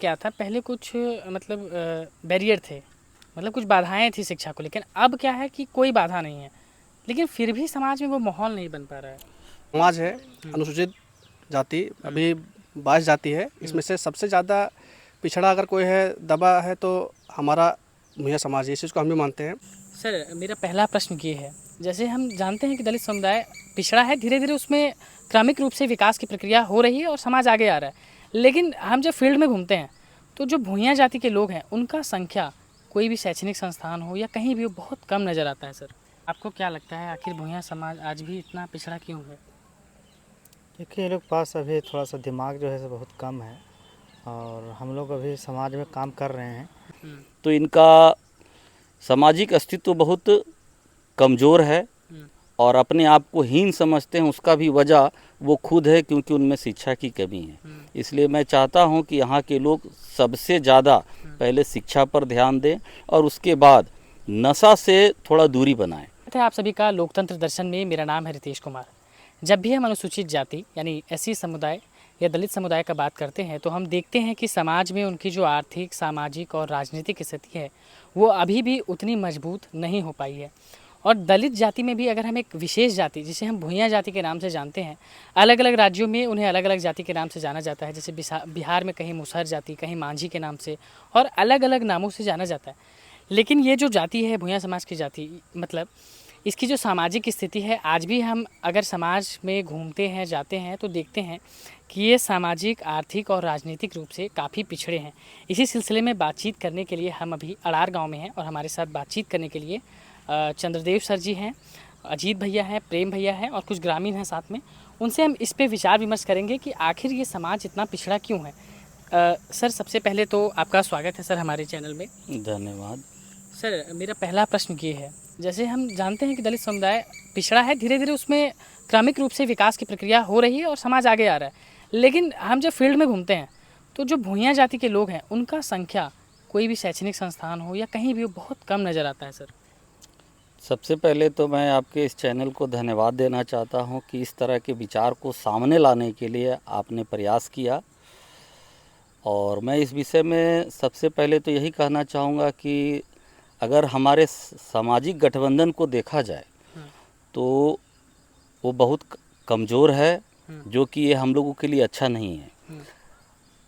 क्या था पहले कुछ मतलब बैरियर थे, मतलब कुछ बाधाएं थी शिक्षा को, लेकिन अब क्या है कि कोई बाधा नहीं है, लेकिन फिर भी समाज में वो माहौल नहीं बन पा रहा है। समाज है अनुसूचित जाति अभी 22 जाति है, इसमें से सबसे ज़्यादा पिछड़ा अगर कोई है दबा है तो हमारा भूंइया समाज है, इस चीज़ को हम भी मानते हैं। सर मेरा पहला प्रश्न ये है, जैसे हम जानते हैं कि दलित समुदाय पिछड़ा है, धीरे धीरे उसमें क्रमिक रूप से विकास की प्रक्रिया हो रही है और समाज आगे आ रहा है, लेकिन हम जब फील्ड में घूमते हैं तो जो भूंइया जाति के लोग हैं उनका संख्या कोई भी शैक्षणिक संस्थान हो या कहीं भी हो बहुत कम नज़र आता है। सर आपको क्या लगता है आखिर भूंइया समाज आज भी इतना पिछड़ा क्यों है? देखिए, ये लोग पास अभी थोड़ा सा दिमाग जो है सो बहुत कम है और हम लोग अभी समाज में काम कर रहे हैं। तो इनका सामाजिक अस्तित्व बहुत कमज़ोर है और अपने आप को हीन समझते हैं। उसका भी वजह वो खुद है, क्योंकि उनमें शिक्षा की कमी है। इसलिए मैं चाहता हूं कि यहाँ के लोग सबसे ज़्यादा पहले शिक्षा पर ध्यान दें और उसके बाद नशा से थोड़ा दूरी बनाएं। आप सभी का लोकतंत्र दर्शन में मेरा नाम है रितेश कुमार। जब भी हम अनुसूचित जाति यानी एससी समुदाय या दलित समुदाय का बात करते हैं तो हम देखते हैं कि समाज में उनकी जो आर्थिक, सामाजिक और राजनीतिक स्थिति है वो अभी भी उतनी मजबूत नहीं हो पाई है। और दलित जाति में भी अगर हम एक विशेष जाति जिसे हम भूंइया जाति के नाम से जानते हैं, अलग अलग राज्यों में उन्हें अलग अलग जाति के नाम से जाना जाता है। जैसे बिहार में कहीं मुसहर जाति, कहीं मांझी के नाम से और अलग अलग नामों से जाना जाता है। लेकिन ये जो जाति है भूंइया समाज की जाति, मतलब इसकी जो सामाजिक स्थिति है, आज भी हम अगर समाज में घूमते हैं, जाते हैं तो देखते हैं कि ये सामाजिक, आर्थिक और राजनीतिक रूप से काफ़ी पिछड़े हैं। इसी सिलसिले में बातचीत करने के लिए हम अभी अड़ार गांव में हैं और हमारे साथ बातचीत करने के लिए चंद्रदेव सर जी हैं, अजीत भैया हैं, प्रेम भैया हैं और कुछ ग्रामीण हैं साथ में। उनसे हम इस पे विचार विमर्श करेंगे कि आखिर ये समाज इतना पिछड़ा क्यों है। सर सबसे पहले तो आपका स्वागत है सर हमारे चैनल में। धन्यवाद। सर मेरा पहला प्रश्न ये है, जैसे हम जानते हैं कि दलित समुदाय पिछड़ा है, धीरे धीरे उसमें क्रमिक रूप से विकास की प्रक्रिया हो रही है और समाज आगे आ रहा है, लेकिन हम जब फील्ड में घूमते हैं तो जो भूंइया जाति के लोग हैं उनका संख्या कोई भी शैक्षणिक संस्थान हो या कहीं भी हो बहुत कम नज़र आता है। सर सबसे पहले तो मैं आपके इस चैनल को धन्यवाद देना चाहता हूं कि इस तरह के विचार को सामने लाने के लिए आपने प्रयास किया। और मैं इस विषय में सबसे पहले तो यही कहना चाहूँगा कि अगर हमारे सामाजिक गठबंधन को देखा जाए तो वो बहुत कमज़ोर है, जो कि ये हम लोगों के लिए अच्छा नहीं है।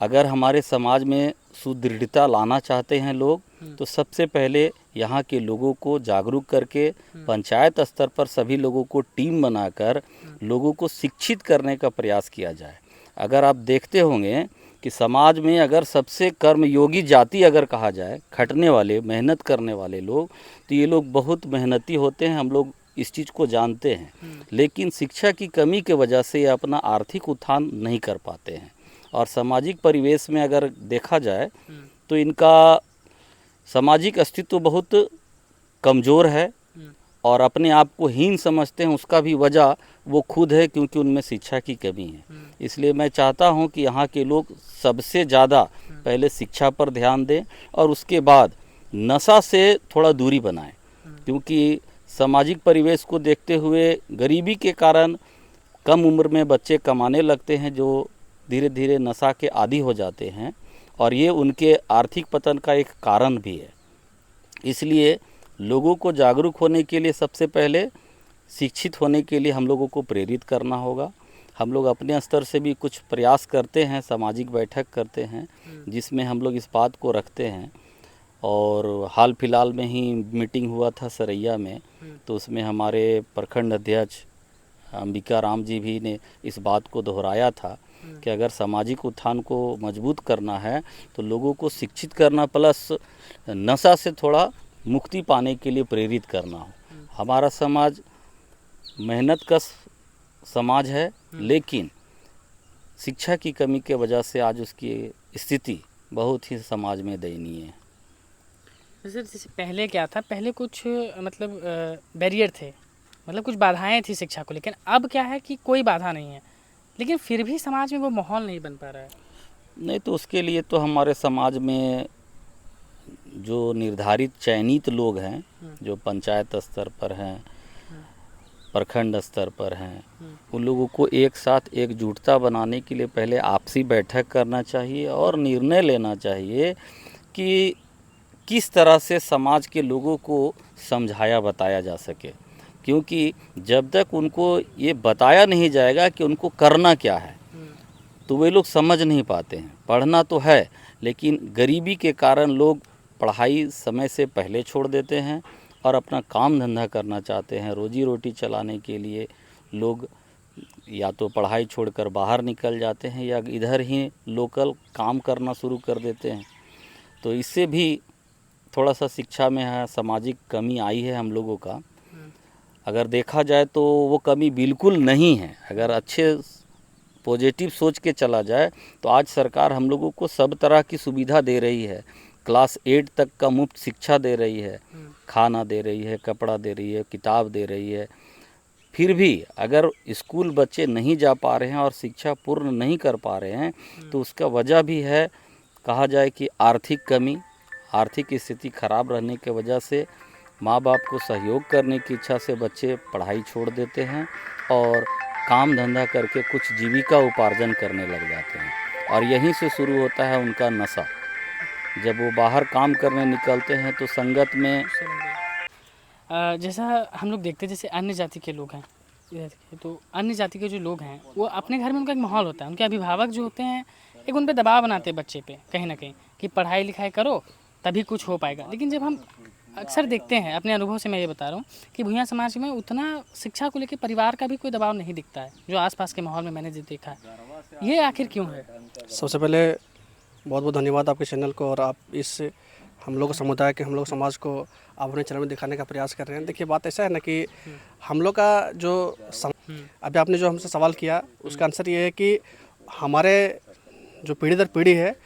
अगर हमारे समाज में सुदृढ़ता लाना चाहते हैं लोग तो सबसे पहले यहाँ के लोगों को जागरूक करके पंचायत स्तर पर सभी लोगों को टीम बनाकर लोगों को शिक्षित करने का प्रयास किया जाए। अगर आप देखते होंगे कि समाज में अगर सबसे कर्मयोगी जाति अगर कहा जाए, खटने वाले, मेहनत करने वाले लोग, तो ये लोग बहुत मेहनती होते हैं। हम लोग इस चीज़ को जानते हैं, लेकिन शिक्षा की कमी के वजह से ये अपना आर्थिक उत्थान नहीं कर पाते हैं। और सामाजिक परिवेश में अगर देखा जाए तो इनका सामाजिक अस्तित्व बहुत कमज़ोर है और अपने आप को हीन समझते हैं। उसका भी वजह वो खुद है, क्योंकि उनमें शिक्षा की कमी है। इसलिए मैं चाहता हूं कि यहाँ के लोग सबसे ज़्यादा पहले शिक्षा पर ध्यान दें और उसके बाद नशा से थोड़ा दूरी बनाएं, क्योंकि सामाजिक परिवेश को देखते हुए गरीबी के कारण कम उम्र में बच्चे कमाने लगते हैं, जो धीरे धीरे नशा के आदी हो जाते हैं और ये उनके आर्थिक पतन का एक कारण भी है। इसलिए लोगों को जागरूक होने के लिए सबसे पहले शिक्षित होने के लिए हम लोगों को प्रेरित करना होगा। हम लोग अपने स्तर से भी कुछ प्रयास करते हैं, सामाजिक बैठक करते हैं जिसमें हम लोग इस बात को रखते हैं। और हाल फिलहाल में ही मीटिंग हुआ था सरैया में, तो उसमें हमारे प्रखंड अध्यक्ष अंबिका राम जी भी ने इस बात को दोहराया था कि अगर सामाजिक उत्थान को मजबूत करना है तो लोगों को शिक्षित करना प्लस नशा से थोड़ा मुक्ति पाने के लिए प्रेरित करना हो। हमारा समाज मेहनत का समाज है, लेकिन शिक्षा की कमी के वजह से आज उसकी स्थिति बहुत ही समाज में दयनीय है। सर जैसे पहले क्या था, पहले कुछ मतलब बैरियर थे, मतलब कुछ बाधाएं थी शिक्षा को, लेकिन अब क्या है कि कोई बाधा नहीं है, लेकिन फिर भी समाज में वो माहौल नहीं बन पा रहा है। नहीं तो उसके लिए तो हमारे समाज में जो निर्धारित चयनित लोग हैं, जो पंचायत स्तर पर हैं, प्रखंड स्तर पर हैं, उन लोगों को एक साथ एकजुटता बनाने के लिए पहले आपसी बैठक करना चाहिए और निर्णय लेना चाहिए कि किस तरह से समाज के लोगों को समझाया बताया जा सके, क्योंकि जब तक उनको ये बताया नहीं जाएगा कि उनको करना क्या है तो वे लोग समझ नहीं पाते हैं। पढ़ना तो है, लेकिन गरीबी के कारण लोग पढ़ाई समय से पहले छोड़ देते हैं और अपना काम धंधा करना चाहते हैं। रोजी रोटी चलाने के लिए लोग या तो पढ़ाई छोड़कर बाहर निकल जाते हैं या इधर ही लोकल काम करना शुरू कर देते हैं। तो इससे भी थोड़ा सा शिक्षा में है सामाजिक कमी आई है हम लोगों का। अगर देखा जाए तो वो कमी बिल्कुल नहीं है। अगर अच्छे पॉजिटिव सोच के चला जाए तो आज सरकार हम लोगों को सब तरह की सुविधा दे रही है। क्लास 8 तक का मुफ्त शिक्षा दे रही है, खाना दे रही है, कपड़ा दे रही है, किताब दे रही है। फिर भी अगर स्कूल बच्चे नहीं जा पा रहे हैं और शिक्षा पूर्ण नहीं कर पा रहे हैं तो उसका वजह भी है, कहा जाए कि आर्थिक कमी। आर्थिक स्थिति खराब रहने के वजह से माँ बाप को सहयोग करने की इच्छा से बच्चे पढ़ाई छोड़ देते हैं और काम धंधा करके कुछ जीविका उपार्जन करने लग जाते हैं। और यहीं से शुरू होता है उनका नशा। जब वो बाहर काम करने निकलते हैं तो संगत में जैसा हम लोग देखते हैं, जैसे अन्य जाति के लोग हैं इधर के, तो अन्य जाति के जो लोग हैं वो अपने घर में उनका एक माहौल होता है। उनके अभिभावक जो होते हैं एक उन पर दबाव बनाते हैं बच्चे पे कहीं ना कहीं कि पढ़ाई लिखाई करो तभी कुछ हो पाएगा। लेकिन जब हम अक्सर देखते हैं, अपने अनुभव से मैं ये बता रहा हूँ कि भूया समाज में उतना शिक्षा को लेकर परिवार का भी कोई दबाव नहीं दिखता है, जो आसपास के माहौल में मैंने जो देखा है। ये आखिर क्यों है? सबसे पहले बहुत बहुत धन्यवाद आपके चैनल को, और आप इस हम लोग समुदाय के, हम लोग समाज को आप अपने चैनल में दिखाने का प्रयास कर रहे हैं। देखिए बात ऐसा है ना कि हम लोग का जो अभी आपने जो हमसे सवाल किया उसका आंसर ये है कि हमारे जो पीढ़ी दर पीढ़ी है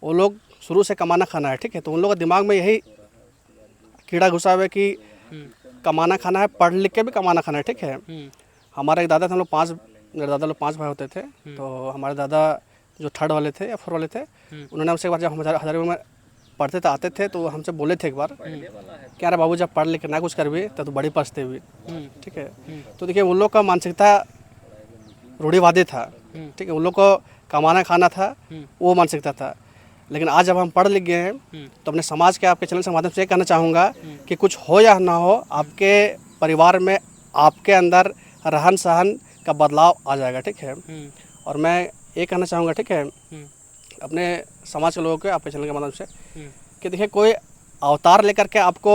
वो लोग शुरू से कमाना खाना है, ठीक है। तो उन लोगों के दिमाग में यही कीड़ा घुसा हुआ है कि कमाना खाना है, पढ़ लिख के भी कमाना खाना है, ठीक है। हमारे एक दादा थे, हम लोग मेरे दादा लोग 5 भाई होते थे। तो हमारे दादा जो 3rd वाले थे या 4 वाले थे, उन्होंने हमसे एक बार जब हम हजारी में पढ़ते थे आते थे तो हमसे बोले थे एक बार क्या रे बाबू, जब पढ़ लिख ना कुछ कर भी तो बड़ी पछते हुई, ठीक है। तो देखिए उन लोग का मानसिकता रूढ़िवादी था, ठीक है। उन लोग को कमाना खाना था, वो मानसिकता था। लेकिन आज जब हम पढ़ लिख गए हैं तो अपने समाज के, आपके चैनल के माध्यम से ये कहना चाहूँगा कि कुछ हो या ना हो, आपके परिवार में आपके अंदर रहन सहन का बदलाव आ जाएगा, ठीक है। और मैं ये कहना चाहूँगा, ठीक है, अपने समाज के लोगों को, आपके चैनल के माध्यम से कि देखिए कोई अवतार लेकर के आपको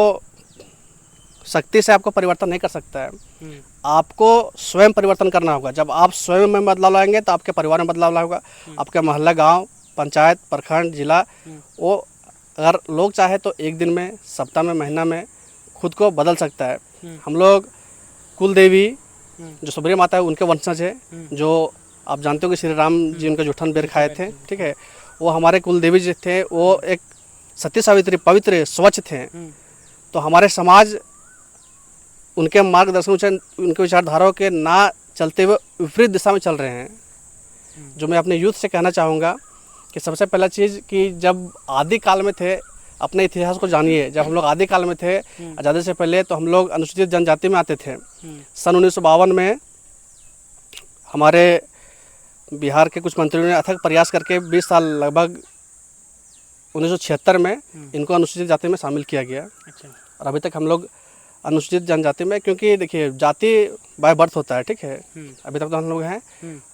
शक्ति से आपको परिवर्तन नहीं कर सकता है। आपको स्वयं परिवर्तन करना होगा। जब आप स्वयं में बदलाव लाएंगे तो आपके परिवार में बदलाव लाएगा, आपके मोहल्ला, गांव, पंचायत, प्रखंड, जिला, वो अगर लोग चाहे तो एक दिन में, सप्ताह में, महीना में खुद को बदल सकता है। हम लोग कुल देवी जो सुब्री माता है उनके वंशज है, जो आप जानते हो कि श्री राम जी उनके जूठन बेर खाए थे, ठीक है। वो हमारे कुल देवी जी थे, वो एक सत्य सावित्री, पवित्र, स्वच्छ थे। तो हमारे समाज उनके मार्गदर्शन, उनके विचारधाराओं के ना चलते हुए विपरीत दिशा में चल रहे हैं। जो मैं अपने यूथ से कहना चाहूँगा कि सबसे पहला चीज़ कि जब आदि काल में थे, अपने इतिहास को जानिए। जब हम लोग आदि काल में थे, आज़ादी से पहले, तो हम लोग अनुसूचित जनजाति में आते थे। सन 1952 में हमारे बिहार के कुछ मंत्रियों ने अथक प्रयास करके 20 साल, लगभग 1976 में इनको अनुसूचित जाति में शामिल किया गया। और अभी तक हम लोग अनुसूचित जनजाति में, क्योंकि देखिए जाति बाय बर्थ होता है, ठीक है। अभी तक तो हम लोग हैं।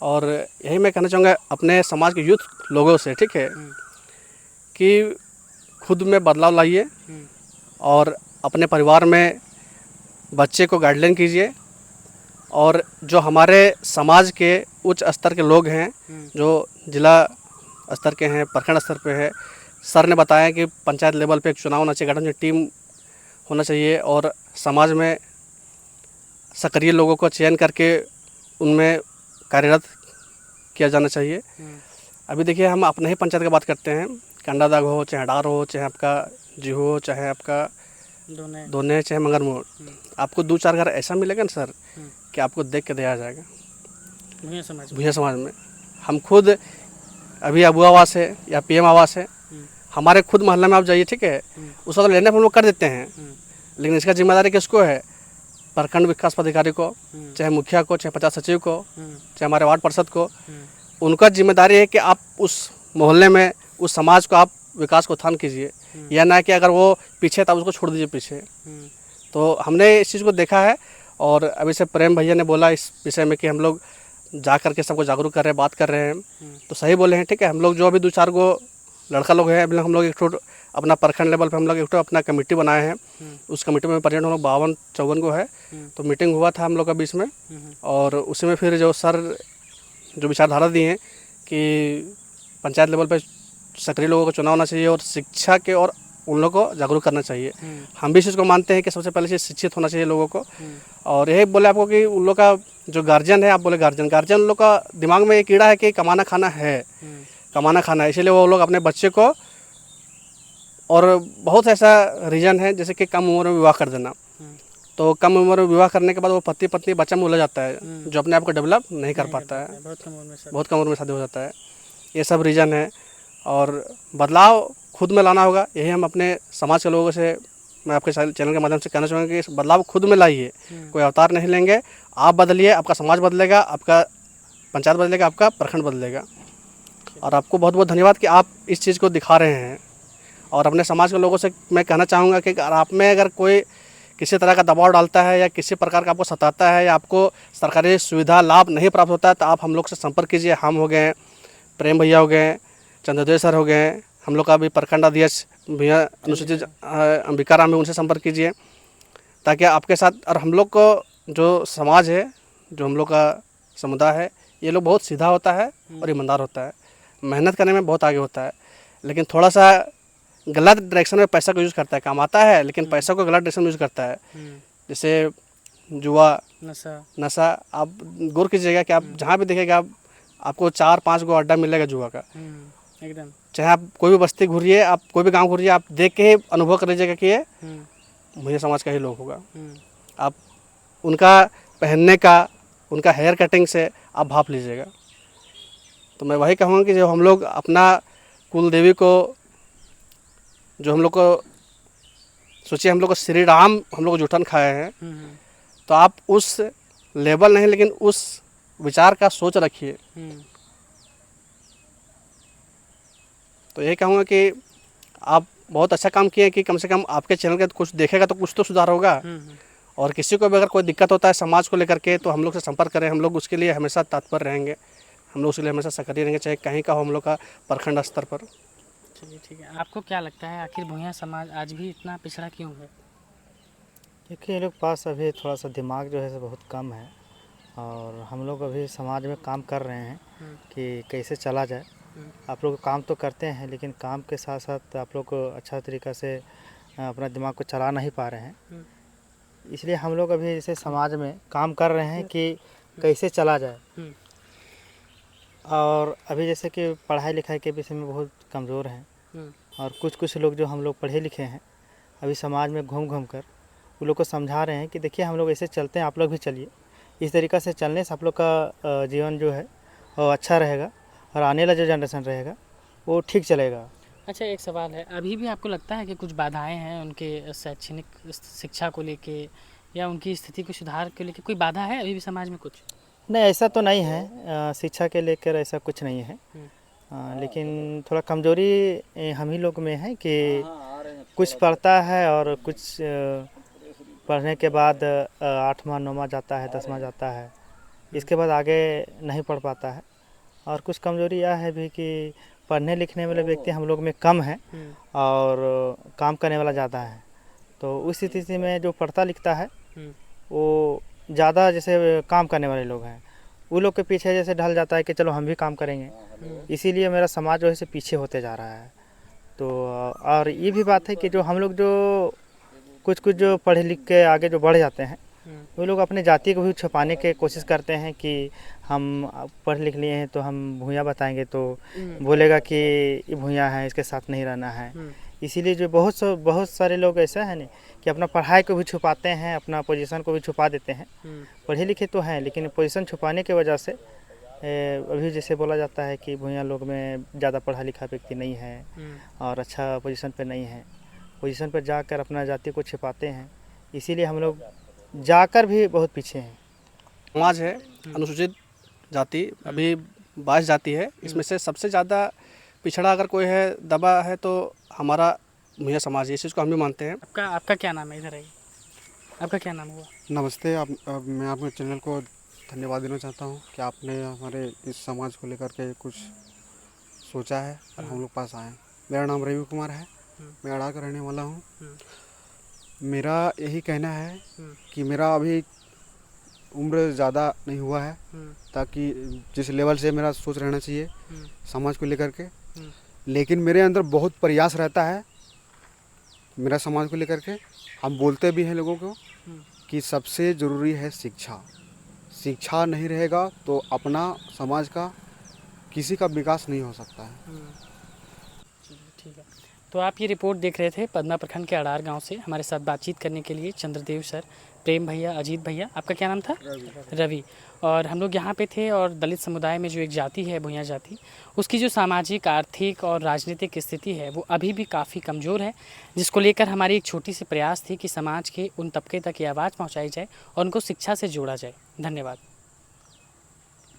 और यही मैं कहना चाहूँगा अपने समाज के यूथ लोगों से, ठीक है, कि खुद में बदलाव लाइए और अपने परिवार में बच्चे को गाइडलाइन कीजिए। और जो हमारे समाज के उच्च स्तर के लोग हैं, जो जिला स्तर के हैं, प्रखंड स्तर पे है, सर ने बताया कि पंचायत लेवल पे एक चुनाव होना चाहिए, गठन टीम होना चाहिए और समाज में सक्रिय लोगों को चयन करके उनमें कार्यरत किया जाना चाहिए। अभी देखिए हम अपने ही पंचायत की बात करते हैं, कंडादाग हो, चाहे डार हो, चाहे आपका जीहो हो, चाहे आपका दोने, चाहे मंगरमोड़, आपको 2-4 घर ऐसा मिलेगा ना सर कि आपको देख के दया आ जाएगा। भूया समाज में हम खुद अभी अबू आवास है या PM आवास है, हमारे खुद मोहल्ला में आप जाइए, ठीक है, उसका तो लेने पर हम लोग कर देते हैं। लेकिन इसका जिम्मेदारी किसको है? प्रखंड विकास पदाधिकारी को, चाहे मुखिया को, चाहे पंचायत सचिव को, चाहे हमारे वार्ड पार्षद को, उनका जिम्मेदारी है कि आप उस मोहल्ले में उस समाज को आप विकास को उत्थान कीजिए, या ना कि अगर वो पीछे था उसको छोड़ दीजिए पीछे। तो हमने इस चीज़ को देखा है। और अभी से प्रेम भैया ने बोला इस विषय में कि हम लोग जा कर के सबको जागरूक कर रहे हैं, बात कर रहे हैं, तो सही बोले हैं। ठीक है, हम लोग जो अभी 2-4 गो लड़का लोग हैं, हम लोग एक ठो अपना प्रखंड लेवल पे हम लोग एक ठो अपना कमेटी बनाए हैं। उस कमेटी में प्रेजेंट हम लोग 52-54 को है। तो मीटिंग हुआ था हम लोग का बीच में, और उसी में फिर जो सर जो विचारधारा दी हैं कि पंचायत लेवल पे सक्रिय लोगों को चुनाव होना चाहिए और शिक्षा के और उन लोगों को जागरूक करना चाहिए। हम भी इस चीज़ को मानते हैं कि सबसे पहले चीज़ शिक्षित होना चाहिए लोगों को। और यही बोले आपको कि उन लोग का जो गार्जियन है, आप बोले गार्जियन लोग का दिमाग में ये कीड़ा है कि कमाना खाना है, कमाना खाना है, इसीलिए वो लोग अपने बच्चे को, और बहुत ऐसा रीज़न है जैसे कि कम उम्र में विवाह कर देना। तो कम उम्र में विवाह करने के बाद वो पति पत्नी बच्चा में उलझ जाता है, जो अपने आप को डेवलप नहीं कर पाता है, बहुत कम उम्र में शादी हो जाता है। ये सब रीज़न है, और बदलाव खुद में लाना होगा। यही हम अपने समाज के लोगों से, मैं आपके चैनल के माध्यम से कहना चाहूँगा कि इस बदलाव खुद में लाइए, कोई अवतार नहीं लेंगे। आप बदलिए, आपका समाज बदलेगा, आपका पंचायत बदलेगा, आपका प्रखंड बदलेगा। और आपको बहुत बहुत धन्यवाद कि आप इस चीज़ को दिखा रहे हैं। और अपने समाज के लोगों से मैं कहना चाहूँगा कि आप में अगर कोई किसी तरह का दबाव डालता है या किसी प्रकार का आपको सताता है या आपको सरकारी सुविधा लाभ नहीं प्राप्त होता है, तो आप हम लोग से संपर्क कीजिए। हम हो गए, प्रेम भैया हो गए, चंद्रोदय सर हो गए, हम लोग का भी प्रखंड अध्यक्ष भैया अनुसूचित अंबिका राम है, उनसे संपर्क कीजिए, ताकि आपके साथ, और हम लोग को जो समाज है, जो हम लोग का समुदाय है, ये लोग बहुत सीधा होता है और ईमानदार होता है, मेहनत करने में बहुत आगे होता है, लेकिन थोड़ा सा गलत डायरेक्शन में पैसा को यूज़ करता है, कमाता है लेकिन पैसा को गलत डायरेक्शन में यूज़ करता है। जैसे जुआ, नशा। आप गौर कीजिएगा कि आप जहाँ भी देखेगा आपको 4-5 गो अड्डा मिलेगा जुआ का, एकदम। चाहे आप कोई भी बस्ती घूरिए, आप कोई भी गांव घूरिए, आप देख के ही अनुभव कर लीजिएगा कि ये भैया समाज का ही लोग होगा। आप उनका पहनने का, उनका हेयर कटिंग से आप भाप लीजिएगा। तो मैं वही कहूँगा कि जो हम लोग अपना कुल देवी को, जो हम लोग को सोचिए, हम लोग को श्री राम हम लोग जूठन खाए हैं, तो आप उस लेवल नहीं लेकिन उस विचार का सोच रखिए। तो यही कहूँगा कि आप बहुत अच्छा काम किए कि कम से कम आपके चैनल का कुछ देखेगा तो कुछ तो सुधार होगा। और किसी को भी अगर कोई दिक्कत होता है समाज को लेकर के, तो हम लोग से संपर्क करें, हम लोग उसके लिए हमेशा तत्पर रहेंगे, हम लोग उसके लिए हमेशा सक्रिय रहेंगे, चाहे कहीं का हो हम लोग का प्रखंड स्तर पर। चलिए ठीक है, आपको क्या लगता है आखिर भूंइया समाज आज भी इतना पिछड़ा क्यों है? देखिए, ये लोग पास अभी थोड़ा सा दिमाग जो है सो बहुत कम है, और हम लोग अभी समाज में काम कर रहे हैं कि कैसे चला जाए। आप लोग काम तो करते हैं, लेकिन काम के साथ साथ आप लोग अच्छा तरीक़ा से अपना दिमाग को चला नहीं पा रहे हैं। इसलिए हम लोग अभी जैसे समाज में काम कर रहे हैं कि कैसे चला जाए। और अभी जैसे कि पढ़ाई लिखाई के विषय में बहुत कमज़ोर हैं, और कुछ लोग जो हम लोग पढ़े लिखे हैं, अभी समाज में घूम घूम कर उन लोग को समझा रहे हैं कि देखिए हम लोग ऐसे चलते हैं, आप लोग भी चलिए, इस तरीक़ा से चलने से आप लोग का जीवन जो है वो अच्छा रहेगा, और आने वाला जो जनरेशन रहेगा वो ठीक चलेगा। अच्छा, एक सवाल है, अभी भी आपको लगता है कि कुछ बाधाएं हैं उनके शैक्षणिक शिक्षा को लेके, या उनकी स्थिति को सुधार के लेके कोई बाधा है अभी भी समाज में कुछ? नहीं, ऐसा तो नहीं है, शिक्षा के लेकर ऐसा कुछ नहीं है। लेकिन थोड़ा कमज़ोरी हम ही लोग में है कि कुछ पढ़ता है और कुछ पढ़ने के बाद 8वां 9वां जाता है, 10वां जाता है, इसके बाद आगे नहीं पढ़ पाता है। और कुछ कमज़ोरी यह है भी कि पढ़ने लिखने वाले व्यक्ति हम लोग में कम है और काम करने वाला ज़्यादा है। तो उस स्थिति में जो पढ़ता लिखता है वो ज़्यादा जैसे काम करने वाले लोग हैं, वो लोग के पीछे जैसे ढल जाता है कि चलो हम भी काम करेंगे, इसीलिए मेरा समाज जो है पीछे होते जा रहा है। तो और ये भी बात है कि जो हम लोग जो कुछ जो पढ़े लिख के आगे जो बढ़ जाते हैं, वो लोग अपने जाति को भी छुपाने की कोशिश करते हैं कि हम पढ़ लिख लिए हैं तो हम भूंइया बताएंगे तो बोलेगा कि ये भूंइया है, इसके साथ नहीं रहना है। इसीलिए जो बहुत सारे लोग ऐसा है ना कि अपना पढ़ाई को भी छुपाते हैं, अपना पोजीशन को भी छुपा देते हैं। पढ़े लिखे तो हैं, लेकिन पोजीशन छुपाने की वजह से अभी जैसे बोला जाता है कि भूंइया लोग में ज़्यादा पढ़ा लिखा व्यक्ति नहीं है और अच्छा पोजीशन पर नहीं है, पोजीशन पर जाकर अपना जाति को छिपाते हैं। इसीलिए हम लोग जाकर भी बहुत पीछे हैं। समाज है अनुसूचित जाति अभी 22 जाति है, इसमें से सबसे ज़्यादा पिछड़ा अगर कोई है दबा है तो हमारा भूया समाज है, इस चीज़ को हम भी मानते हैं। आपका क्या नाम है? इधर आइए, आपका क्या नाम हुआ? नमस्ते। मैं आपके चैनल को धन्यवाद देना चाहता हूँ कि आपने हमारे इस समाज को लेकर के कुछ सोचा है और हम लोग पास आए। मेरा नाम रवि कुमार है, मैं अड़ा का रहने वाला हूँ। मेरा यही कहना है कि मेरा अभी उम्र ज़्यादा नहीं हुआ है, ताकि जिस लेवल से मेरा सोच रहना चाहिए समाज को लेकर के, लेकिन मेरे अंदर बहुत प्रयास रहता है मेरा समाज को लेकर के। हम बोलते भी हैं लोगों को कि सबसे ज़रूरी है शिक्षा। शिक्षा नहीं रहेगा तो अपना समाज का किसी का विकास नहीं हो सकता है। ठीक है, तो आप ये रिपोर्ट देख रहे थे पदमा प्रखंड के अड़ार गांव से। हमारे साथ बातचीत करने के लिए चंद्रदेव सर, प्रेम भैया, अजीत भैया, आपका क्या नाम था? रवि। और हम लोग यहाँ पे थे और दलित समुदाय में जो एक जाति है भूया जाति, उसकी जो सामाजिक, आर्थिक और राजनीतिक स्थिति है वो अभी भी काफ़ी कमज़ोर है, जिसको लेकर हमारी एक छोटी सी प्रयास थी कि समाज के उन तबके तक ये आवाज़ पहुँचाई जाए और उनको शिक्षा से जोड़ा जाए। धन्यवाद।